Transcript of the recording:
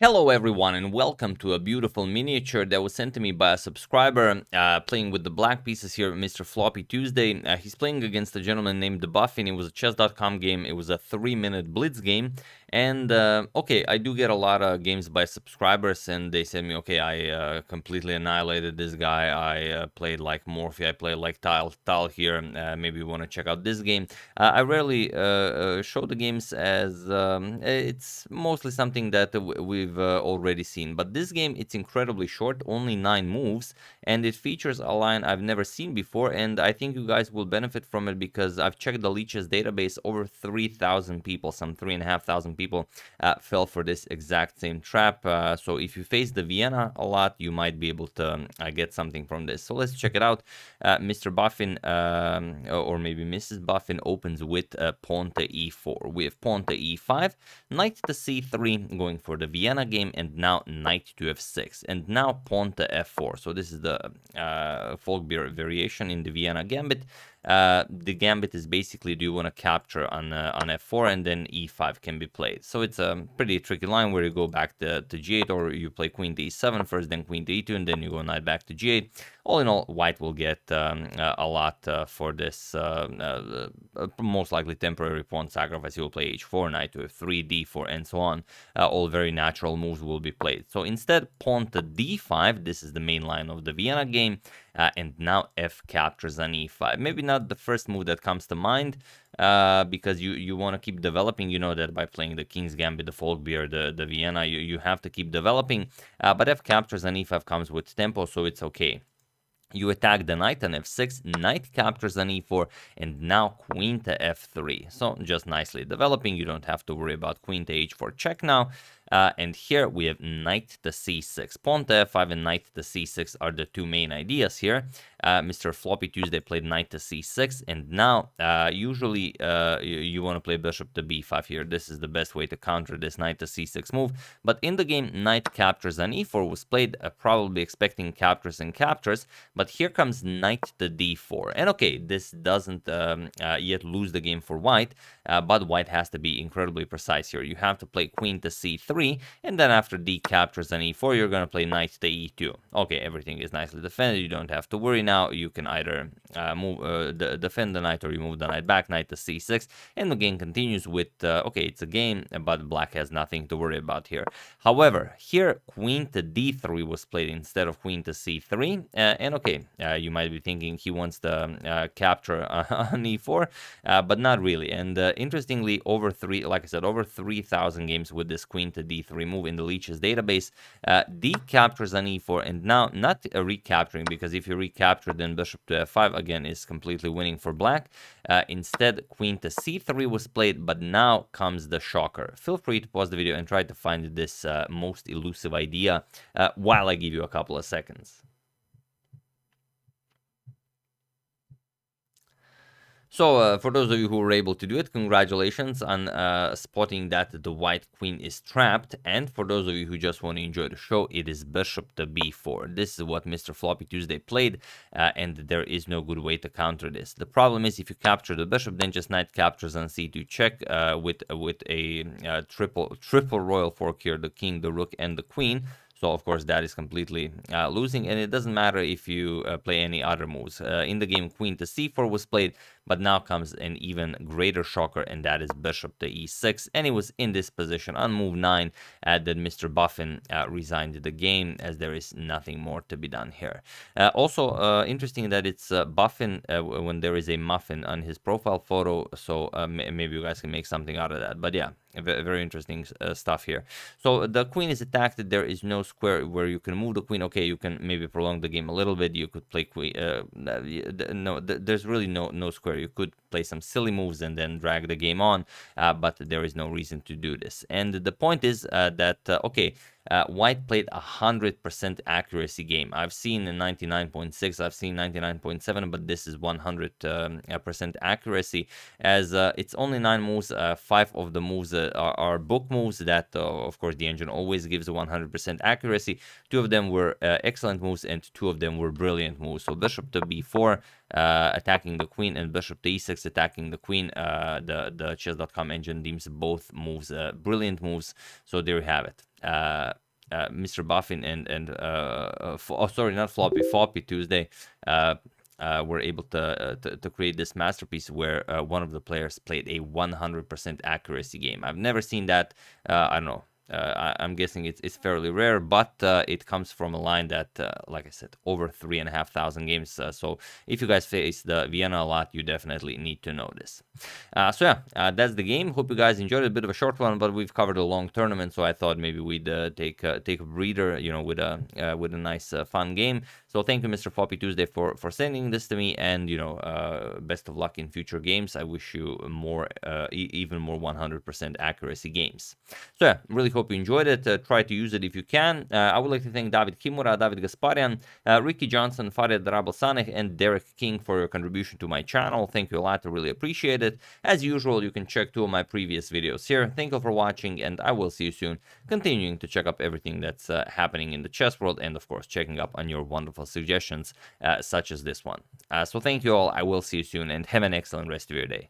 Hello everyone and welcome to a beautiful miniature that was sent to me by a subscriber playing with the black pieces here, Mr. FloppyTuesday. He's playing against a gentleman named Bruffin. It was a chess.com game. It was a 3-minute blitz game. And okay, I do get a lot of games by subscribers and they send me, okay, I completely annihilated this guy. I played like Morphe, I played like Tile here. Maybe you want to check out this game. I rarely show the games as it's mostly something that we've already seen. But this game, it's incredibly short, only 9 moves, and it features a line I've never seen before, and I think you guys will benefit from it because I've checked the leeches database. Over 3,000 people, some 3,500 people fell for this exact same trap. So if you face the Vienna a lot, you might be able to get something from this. So let's check it out. Mr. Bruffin, or maybe Mrs. Bruffin, opens with pawn to e4. We have pawn to e5, knight to c3, going for the Vienna game, and now knight to f6, and now pawn to f4. So this is the folk variation in the Vienna gambit. The gambit is basically, do you want to capture on f4, and then e5 can be played. So it's a pretty tricky line where you go back to g8, or you play queen to e7 first, then queen to e2, and then you go knight back to g8. All in all, white will get a lot for this, most likely temporary pawn sacrifice. He will play h4, knight to f3, d4, and so on. All very natural moves will be played. So instead, pawn to d5, this is the main line of the Vienna game, and now f captures on e5. Maybe not the first move that comes to mind, because you want to keep developing. You know that by playing the King's Gambit, the Folkbier, the Vienna, you have to keep developing. But f captures on e5 comes with tempo, so it's okay. You attack the knight on f6, knight captures on e4, and now queen to f3. So just nicely developing. You don't have to worry about queen to h4 check now. And here we have knight to c6. Pawn to f5 and knight to c6 are the two main ideas here. Mr. FloppyTuesday played knight to c6, and now usually you want to play bishop to b5 here. This is the best way to counter this knight to c6 move. But in the game, knight captures on e4 was played, probably expecting captures and captures. But here comes knight to d4. And okay, this doesn't yet lose the game for white, but white has to be incredibly precise here. You have to play queen to c3. And then after d captures on e4, you're going to play knight to e2. Okay, everything is nicely defended. You don't have to worry now. You can either defend the knight, or you move the knight back, knight to c6, and the game continues with, okay, it's a game, but black has nothing to worry about here. However, here, queen to d3 was played instead of queen to c3, and okay, you might be thinking he wants the capture on e4, but not really. And interestingly, over 3,000 games with this queen to d3 move in the leeches database. D captures on e4, and now not recapturing, because if you recapture, then bishop to f5 again is completely winning for black. Instead, queen to c3 was played, but now comes the shocker. Feel free to pause the video and try to find this most elusive idea while I give you a couple of seconds. So, for those of you who were able to do it, congratulations on spotting that the white queen is trapped. And for those of you who just want to enjoy the show, it is bishop to b4. This is what Mr. FloppyTuesday played, and there is no good way to counter this. The problem is, if you capture the bishop, then just knight captures on c2 check with a triple royal fork here, the king, the rook, and the queen. So, of course, that is completely losing, and it doesn't matter if you play any other moves. In the game, queen to c4 was played, but now comes an even greater shocker, and that is bishop to e6. And it was in this position on move 9 that Mr. Bruffin resigned the game, as there is nothing more to be done here. Also, interesting that it's Bruffin when there is a muffin on his profile photo, so maybe you guys can make something out of that. But yeah, very interesting stuff here. So the queen is attacked. There is no square where you can move the queen. Okay, you can maybe prolong the game a little bit. You could play queen. No, there's really no square. You could play some silly moves and then drag the game on, but there is no reason to do this. And the point is that, okay, white played 100% accuracy game. I've seen 99.6, I've seen 99.7, but this is 100% accuracy, as it's only 9 moves. 5 of the moves are book moves that, of course, the engine always gives 100% accuracy. 2 of them were excellent moves, and 2 of them were brilliant moves. So bishop to b4, attacking the queen, and bishop to e6, attacking the queen. The chess.com engine deems both moves brilliant moves. So there you have it. Mr. Buffin and sorry, not Floppy, FloppyTuesday were able to create this masterpiece where one of the players played a 100% accuracy game. I've never seen that. I don't know. I'm guessing it's fairly rare, but it comes from a line that, like I said, over 3,500 games. So if you guys face the Vienna a lot, you definitely need to know this. So yeah, that's the game. Hope you guys enjoyed it. A bit of a short one, but we've covered a long tournament, so I thought maybe we'd take a breather, you know, with a nice fun game. So thank you, Mr. FloppyTuesday, for sending this to me, and you know, best of luck in future games. I wish you more, even more 100% accuracy games. So yeah, really hope you enjoyed it. Try to use it if you can. I would like to thank David Kimura, David Gasparian, Ricky Johnson, Farid Rabelsaneh, and Derek King for your contribution to my channel. Thank you a lot. I really appreciate it. As usual, you can check 2 of my previous videos here. Thank you for watching, and I will see you soon, continuing to check up everything that's happening in the chess world, and of course, checking up on your wonderful suggestions, such as this one. So thank you all. I will see you soon, and have an excellent rest of your day.